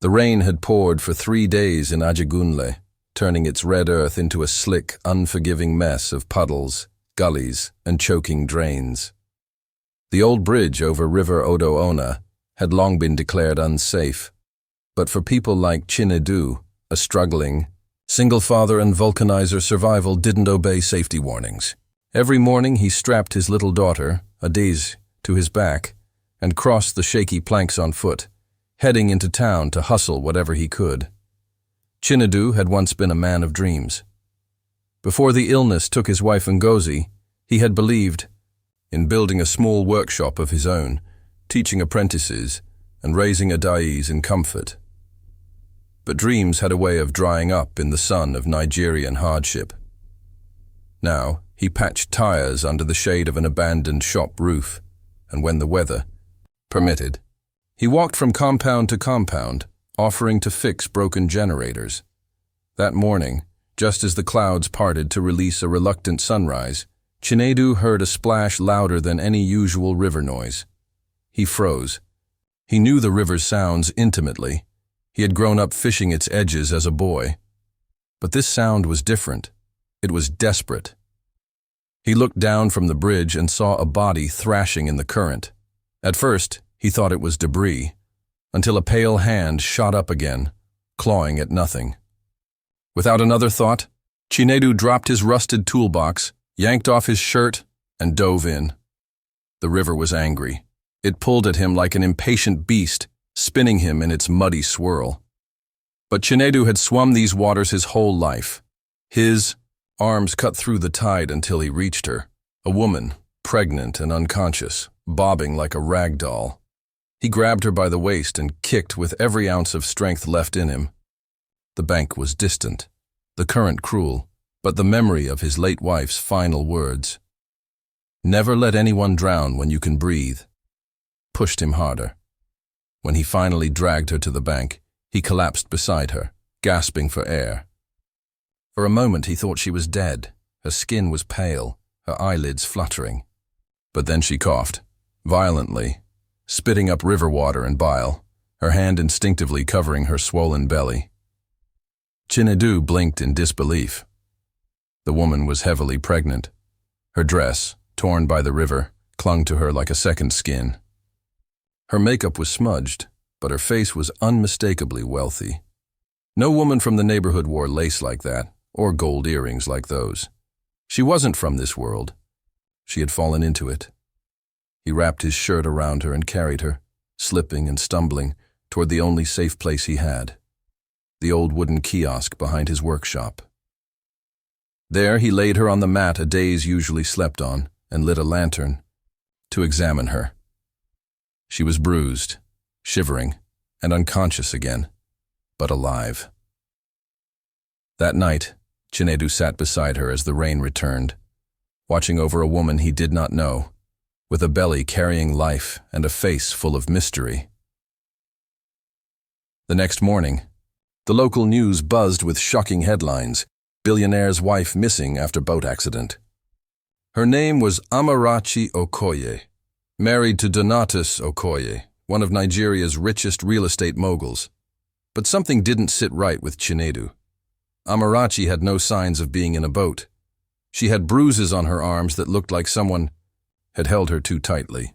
The rain had poured for 3 days in Ajagunle, turning its red earth into a slick, unforgiving mess of puddles, gullies, and choking drains. The old bridge over River Odoona had long been declared unsafe, but for people like Chinedu, a struggling, single father and vulcanizer survival didn't obey safety warnings. Every morning he strapped his little daughter, Adiz, to his back and crossed the shaky planks on foot, heading into town to hustle whatever he could. Chinedu had once been a man of dreams. Before the illness took his wife Ngozi, he had believed in building a small workshop of his own, teaching apprentices, and raising Adais in comfort. But dreams had a way of drying up in the sun of Nigerian hardship. Now, he patched tires under the shade of an abandoned shop roof, and when the weather permitted, he walked from compound to compound, offering to fix broken generators. That morning, just as the clouds parted to release a reluctant sunrise, Chinedu heard a splash louder than any usual river noise. He froze. He knew the river's sounds intimately. He had grown up fishing its edges as a boy. But this sound was different. It was desperate. He looked down from the bridge and saw a body thrashing in the current. At first, he thought it was debris, until a pale hand shot up again, clawing at nothing. Without another thought, Chinedu dropped his rusted toolbox, yanked off his shirt, and dove in. The river was angry. It pulled at him like an impatient beast, spinning him in its muddy swirl. But Chinedu had swum these waters his whole life. His arms cut through the tide until he reached her, a woman, pregnant and unconscious, bobbing like a rag doll. He grabbed her by the waist and kicked with every ounce of strength left in him. The bank was distant, the current cruel, but the memory of his late wife's final words, "Never let anyone drown when you can breathe," pushed him harder. When he finally dragged her to the bank, he collapsed beside her, gasping for air. For a moment he thought she was dead. Her skin was pale, her eyelids fluttering. But then she coughed, violently, spitting up river water and bile, her hand instinctively covering her swollen belly. Chinedu blinked in disbelief. The woman was heavily pregnant. Her dress, torn by the river, clung to her like a second skin. Her makeup was smudged, but her face was unmistakably wealthy. No woman from the neighborhood wore lace like that, or gold earrings like those. She wasn't from this world. She had fallen into it. He wrapped his shirt around her and carried her, slipping and stumbling, toward the only safe place he had, the old wooden kiosk behind his workshop. There he laid her on the mat Adais usually slept on and lit a lantern to examine her. She was bruised, shivering, and unconscious again, but alive. That night, Chinedu sat beside her as the rain returned, watching over a woman he did not know, with a belly carrying life and a face full of mystery. The next morning, the local news buzzed with shocking headlines. Billionaire's wife missing after boat accident. Her name was Amarachi Okoye, married to Donatus Okoye, one of Nigeria's richest real estate moguls. But something didn't sit right with Chinedu. Amarachi had no signs of being in a boat. She had bruises on her arms that looked like someone had held her too tightly.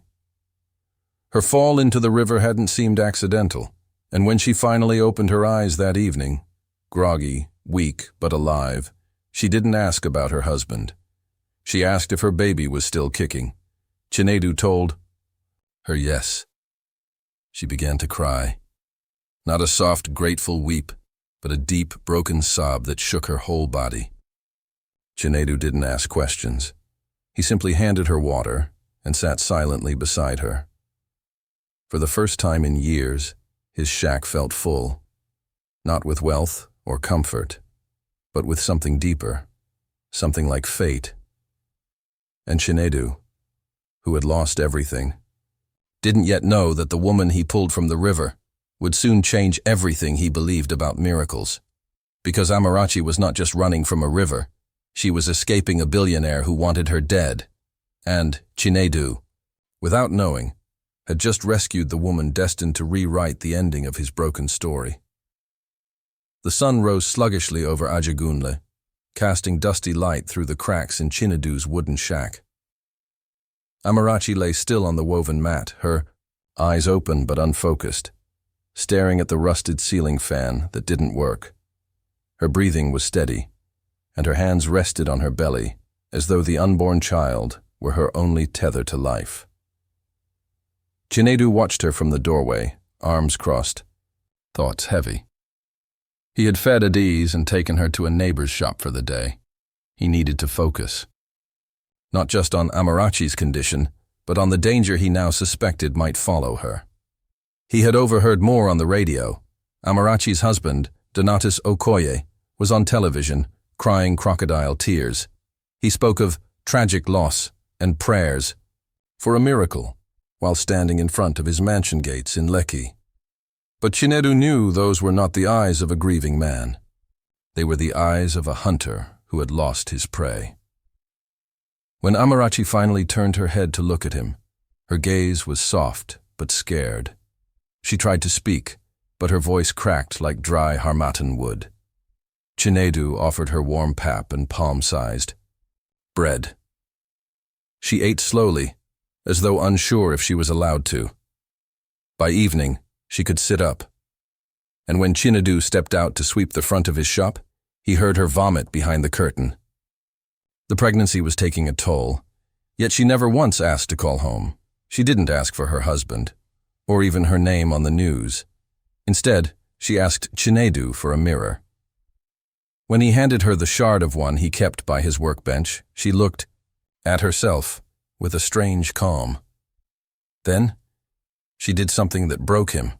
Her fall into the river hadn't seemed accidental, and when she finally opened her eyes that evening, groggy, weak but alive, she didn't ask about her husband. She asked if her baby was still kicking. Chinedu told her yes. She began to cry. Not a soft, grateful weep, but a deep, broken sob that shook her whole body. Chinedu didn't ask questions. He simply handed her water and sat silently beside her. For the first time in years, his shack felt full, not with wealth or comfort, but with something deeper, something like fate. And Chinedu, who had lost everything, didn't yet know that the woman he pulled from the river would soon change everything he believed about miracles. Because Amarachi was not just running from a river, she was escaping a billionaire who wanted her dead. And Chinedu, without knowing, had just rescued the woman destined to rewrite the ending of his broken story. The sun rose sluggishly over Ajagunle, casting dusty light through the cracks in Chinedu's wooden shack. Amarachi lay still on the woven mat, her eyes open but unfocused, staring at the rusted ceiling fan that didn't work. Her breathing was steady, and her hands rested on her belly, as though the unborn child were her only tether to life. Chinedu watched her from the doorway, arms crossed, thoughts heavy. He had fed at ease and taken her to a neighbor's shop for the day. He needed to focus. Not just on Amarachi's condition, but on the danger he now suspected might follow her. He had overheard more on the radio. Amarachi's husband, Donatus Okoye, was on television, crying crocodile tears. He spoke of tragic loss and prayers for a miracle while standing in front of his mansion gates in Lekki. But Chinedu knew those were not the eyes of a grieving man. They were the eyes of a hunter who had lost his prey. When Amarachi finally turned her head to look at him, her gaze was soft but scared. She tried to speak, but her voice cracked like dry harmattan wood. Chinedu offered her warm pap and palm-sized bread. She ate slowly, as though unsure if she was allowed to. By evening, she could sit up. And when Chinedu stepped out to sweep the front of his shop, he heard her vomit behind the curtain. The pregnancy was taking a toll, yet she never once asked to call home. She didn't ask for her husband, or even her name on the news. Instead, she asked Chinedu for a mirror. When he handed her the shard of one he kept by his workbench, she looked at herself with a strange calm. Then, she did something that broke him.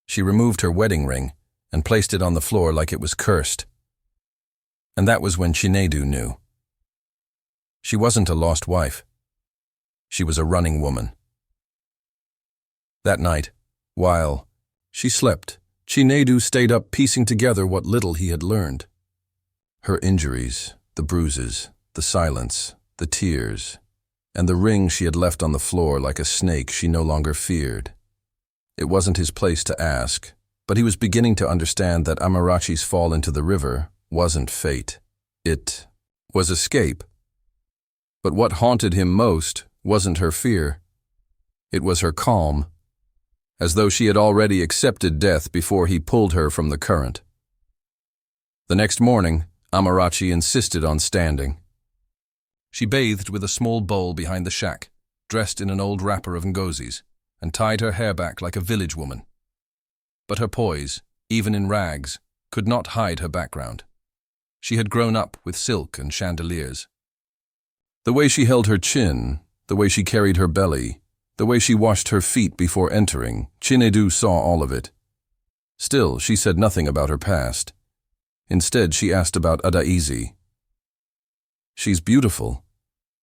She removed her wedding ring and placed it on the floor like it was cursed. And that was when Chinedu knew. She wasn't a lost wife. She was a running woman. That night, while she slept, Chinedu stayed up piecing together what little he had learned. Her injuries, the bruises, the silence, the tears, and the ring she had left on the floor like a snake she no longer feared. It wasn't his place to ask, but he was beginning to understand that Amarachi's fall into the river wasn't fate. It was escape. But what haunted him most wasn't her fear. It was her calm, as though she had already accepted death before he pulled her from the current. The next morning, Amarachi insisted on standing. She bathed with a small bowl behind the shack, dressed in an old wrapper of ngozis, and tied her hair back like a village woman. But her poise, even in rags, could not hide her background. She had grown up with silk and chandeliers. The way she held her chin, the way she carried her belly, the way she washed her feet before entering, Chinedu saw all of it. Still, she said nothing about her past. Instead, she asked about Adaizi. "She's beautiful,"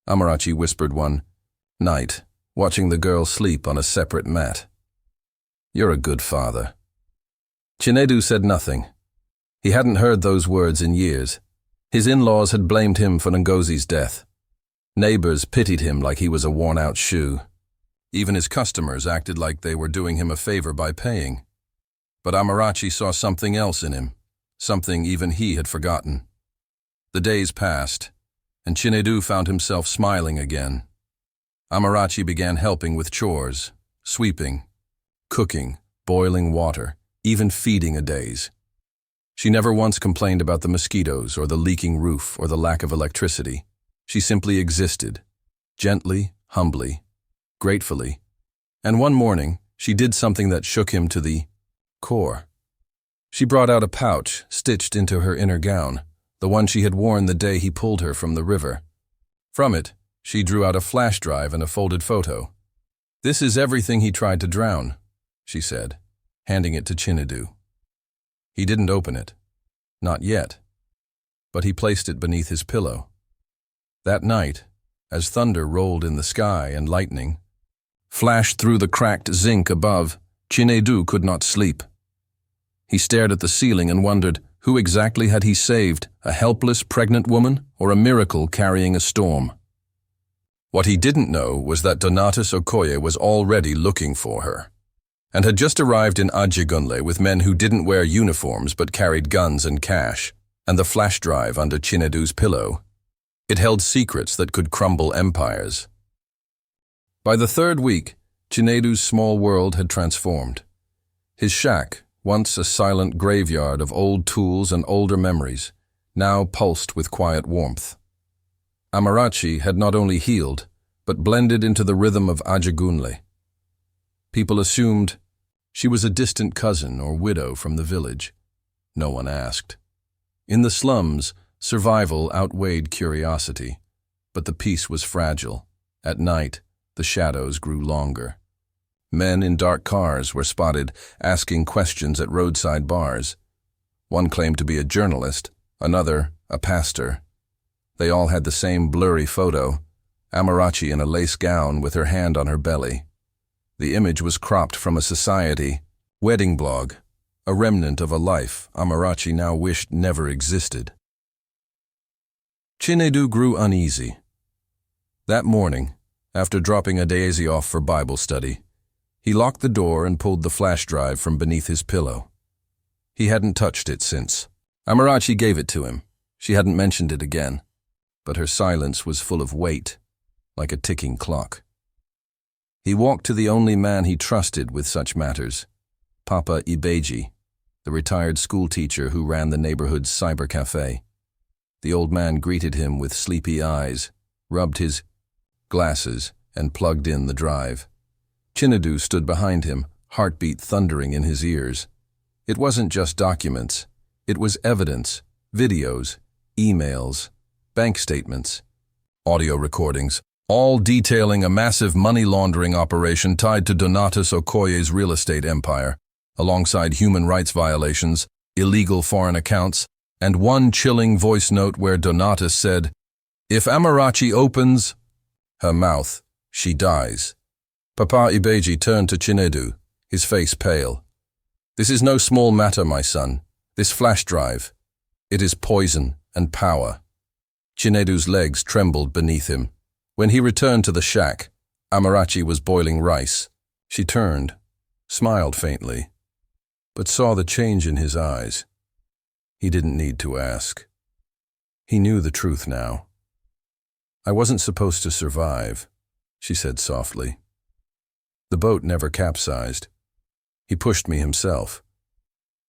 Amarachi whispered one night, watching the girl sleep on a separate mat. "You're a good father." Chinedu said nothing. He hadn't heard those words in years. His in-laws had blamed him for Ngozi's death. Neighbors pitied him like he was a worn-out shoe. Even his customers acted like they were doing him a favor by paying. But Amarachi saw something else in him, something even he had forgotten. The days passed, and Chinedu found himself smiling again. Amarachi began helping with chores, sweeping, cooking, boiling water, even feeding a days. She never once complained about the mosquitoes or the leaking roof or the lack of electricity. She simply existed, gently, humbly, gratefully. And one morning, she did something that shook him to the core. She brought out a pouch stitched into her inner gown, the one she had worn the day he pulled her from the river. From it, she drew out a flash drive and a folded photo. "This is everything he tried to drown," she said, handing it to Chinedu. He didn't open it. Not yet. But he placed it beneath his pillow. That night, as thunder rolled in the sky and lightning flashed through the cracked zinc above, Chinedu could not sleep. He stared at the ceiling and wondered, who exactly had he saved, a helpless pregnant woman or a miracle carrying a storm? What he didn't know was that Donatus Okoye was already looking for her, and had just arrived in Ajegunle with men who didn't wear uniforms but carried guns and cash, and the flash drive under Chinedu's pillow. It held secrets that could crumble empires. By the third week, Chinedu's small world had transformed. His shack, once a silent graveyard of old tools and older memories, now pulsed with quiet warmth. Amarachi had not only healed, but blended into the rhythm of Ajegunle. People assumed she was a distant cousin or widow from the village. No one asked. In the slums, survival outweighed curiosity, but the peace was fragile. At night, the shadows grew longer. Men in dark cars were spotted asking questions at roadside bars. One claimed to be a journalist, another a pastor. They all had the same blurry photo, Amarachi in a lace gown with her hand on her belly. The image was cropped from a society wedding blog, a remnant of a life Amarachi now wished never existed. Chinedu grew uneasy. That morning, after dropping Adaeze off for Bible study, he locked the door and pulled the flash drive from beneath his pillow. He hadn't touched it since. Amarachi gave it to him. She hadn't mentioned it again, but her silence was full of weight, like a ticking clock. He walked to the only man he trusted with such matters, Papa Ibeji, the retired schoolteacher who ran the neighborhood's cyber cafe. The old man greeted him with sleepy eyes, rubbed his glasses, and plugged in the drive. Chinedu stood behind him, heartbeat thundering in his ears. It wasn't just documents. It was evidence, videos, emails, bank statements, audio recordings, all detailing a massive money laundering operation tied to Donatus Okoye's real estate empire, alongside human rights violations, illegal foreign accounts, and one chilling voice note where Donatus said, "If Amarachi opens her mouth, she dies." Papa Ibeji turned to Chinedu, his face pale. "This is no small matter, my son. This flash drive. It is poison and power." Chinedu's legs trembled beneath him. When he returned to the shack, Amarachi was boiling rice. She turned, smiled faintly, but saw the change in his eyes. He didn't need to ask. He knew the truth now. "I wasn't supposed to survive," she said softly. "The boat never capsized. He pushed me himself.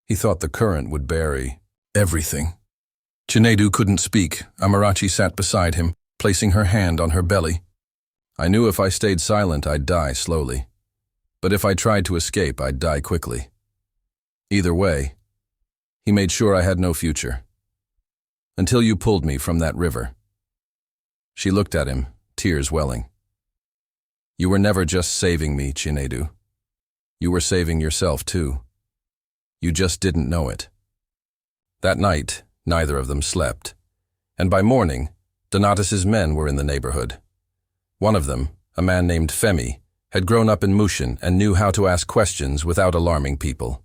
He thought the current would bury everything." Chinedu couldn't speak. Amarachi sat beside him, placing her hand on her belly. "I knew if I stayed silent, I'd die slowly. But if I tried to escape, I'd die quickly. Either way, he made sure I had no future. Until you pulled me from that river." She looked at him, tears welling. "You were never just saving me, Chinedu. You were saving yourself too. You just didn't know it." That night, neither of them slept, and by morning, Donatus's men were in the neighborhood. One of them, a man named Femi, had grown up in Mushin and knew how to ask questions without alarming people.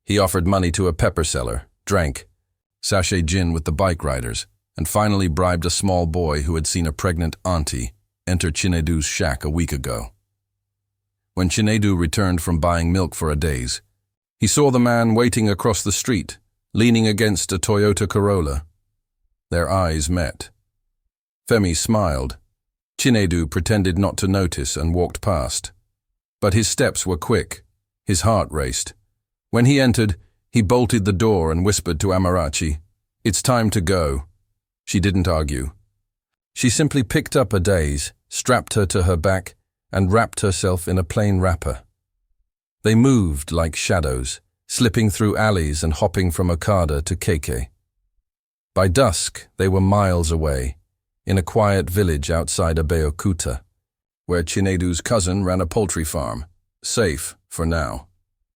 He offered money to a pepper seller, drank, sachet gin with the bike riders, and finally bribed a small boy who had seen a pregnant auntie enter Chinedu's shack a week ago. When Chinedu returned from buying milk for Adaeze, he saw the man waiting across the street, leaning against a Toyota Corolla. Their eyes met. Femi smiled. Chinedu pretended not to notice and walked past. But his steps were quick. His heart raced. When he entered, he bolted the door and whispered to Amarachi, "It's time to go." She didn't argue. She simply picked up Adaeze, strapped her to her back, and wrapped herself in a plain wrapper. They moved like shadows, slipping through alleys and hopping from Okada to Keke. By dusk, they were miles away, in a quiet village outside Abeokuta, where Chinedu's cousin ran a poultry farm, safe for now.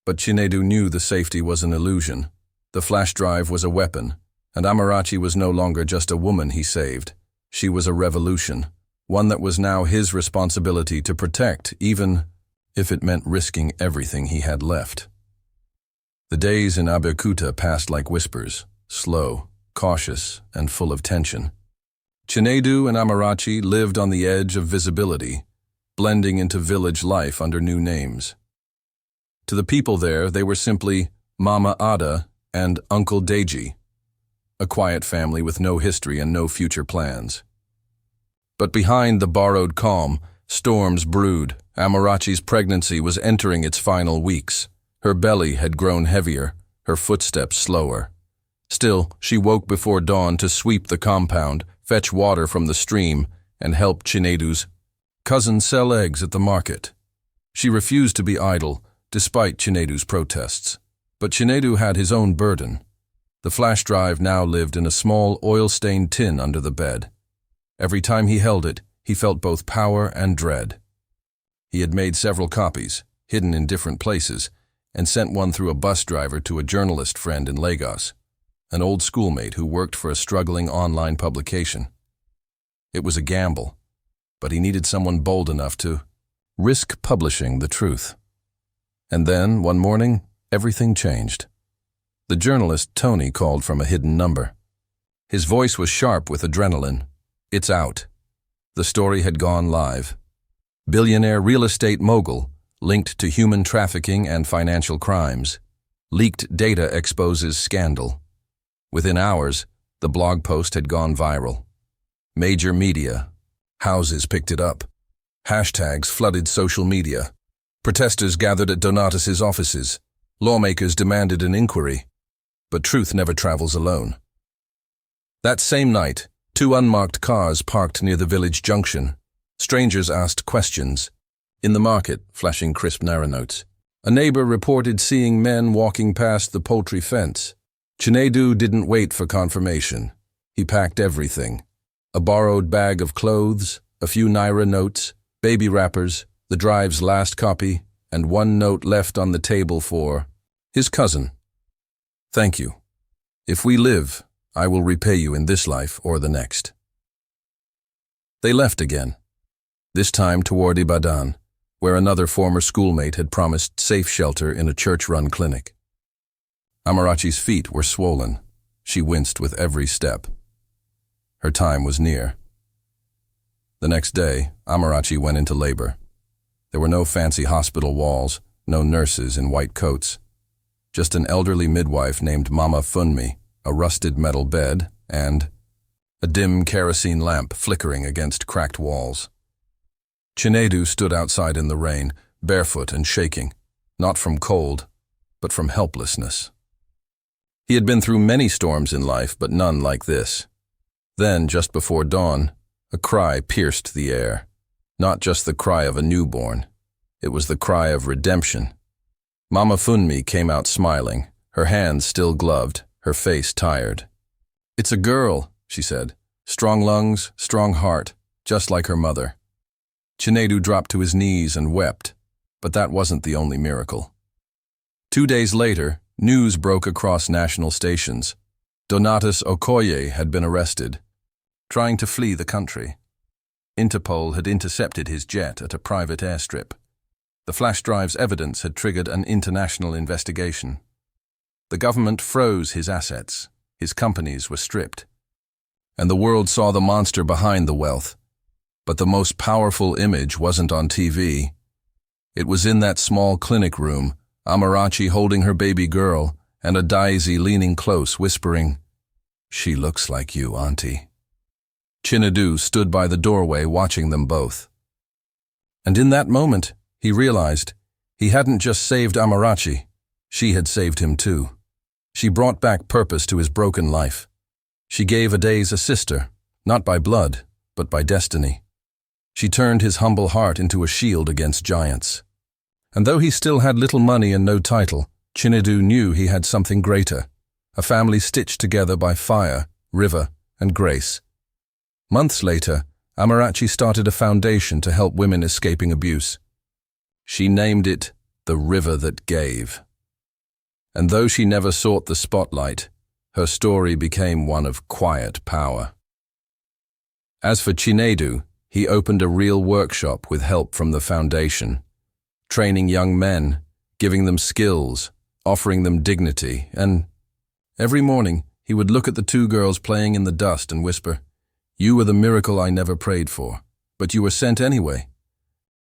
But Chinedu knew the safety was an illusion. The flash drive was a weapon, and Amarachi was no longer just a woman he saved. She was a revolution, one that was now his responsibility to protect, even if it meant risking everything he had left. The days in Abeokuta passed like whispers, slow, cautious, and full of tension. Chinedu and Amarachi lived on the edge of visibility, blending into village life under new names. To the people there, they were simply Mama Ada and Uncle Deji, a quiet family with no history and no future plans. But behind the borrowed calm, storms brewed. Amarachi's pregnancy was entering its final weeks. Her belly had grown heavier, her footsteps slower. Still, she woke before dawn to sweep the compound, fetch water from the stream, and help Chinedu's cousin sell eggs at the market. She refused to be idle, despite Chinedu's protests. But Chinedu had his own burden. The flash drive now lived in a small, oil-stained tin under the bed. Every time he held it, he felt both power and dread. He had made several copies, hidden in different places, and sent one through a bus driver to a journalist friend in Lagos, an old schoolmate who worked for a struggling online publication. It was a gamble, but he needed someone bold enough to risk publishing the truth. And then, one morning, everything changed. The journalist, Tony, called from a hidden number. His voice was sharp with adrenaline. It's out. The story had gone live. Billionaire real estate mogul, linked to human trafficking and financial crimes. Leaked data exposes scandal. Within hours, the blog post had gone viral. Major media, houses picked it up. Hashtags flooded social media. Protesters gathered at Donatus's offices. Lawmakers demanded an inquiry. But truth never travels alone. That same night, 2 unmarked cars parked near the village junction. Strangers asked questions. In the market, flashing crisp Naira notes. A neighbor reported seeing men walking past the poultry fence. Chinedu didn't wait for confirmation. He packed everything. A borrowed bag of clothes, a few Naira notes, baby wrappers, the drive's last copy, and 1 note left on the table for his cousin. Thank you. If we live, I will repay you in this life or the next. They left again, this time toward Ibadan, where another former schoolmate had promised safe shelter in a church-run clinic. Amarachi's feet were swollen. She winced with every step. Her time was near. The next day, Amarachi went into labor. There were no fancy hospital walls, no nurses in white coats. Just an elderly midwife named Mama Funmi, a rusted metal bed, and a dim kerosene lamp flickering against cracked walls. Chinedu stood outside in the rain, barefoot and shaking, not from cold, but from helplessness. He had been through many storms in life, but none like this. Then, just before dawn, a cry pierced the air. Not just the cry of a newborn. It was the cry of redemption. Mama Funmi came out smiling, her hands still gloved, her face tired. "It's a girl," she said. "Strong lungs, strong heart, just like her mother." Chinedu dropped to his knees and wept, but that wasn't the only miracle. 2 days later, news broke across national stations. Donatus Okoye had been arrested, trying to flee the country. Interpol had intercepted his jet at a private airstrip. The flash drive's evidence had triggered an international investigation. The government froze his assets. His companies were stripped. And the world saw the monster behind the wealth. But the most powerful image wasn't on TV. It was in that small clinic room, Amarachi holding her baby girl, and a Daisy leaning close, whispering, "She looks like you, Auntie." Chinedu stood by the doorway watching them both. And in that moment, he realized he hadn't just saved Amarachi, she had saved him too. She brought back purpose to his broken life. She gave Adaze a sister, not by blood, but by destiny. She turned his humble heart into a shield against giants. And though he still had little money and no title, Chinedu knew he had something greater, a family stitched together by fire, river, and grace. Months later, Amarachi started a foundation to help women escaping abuse. She named it the River That Gave. And though she never sought the spotlight, her story became one of quiet power. As for Chinedu, he opened a real workshop with help from the foundation, training young men, giving them skills, offering them dignity, and every morning he would look at the 2 girls playing in the dust and whisper, You were the miracle I never prayed for, but you were sent anyway.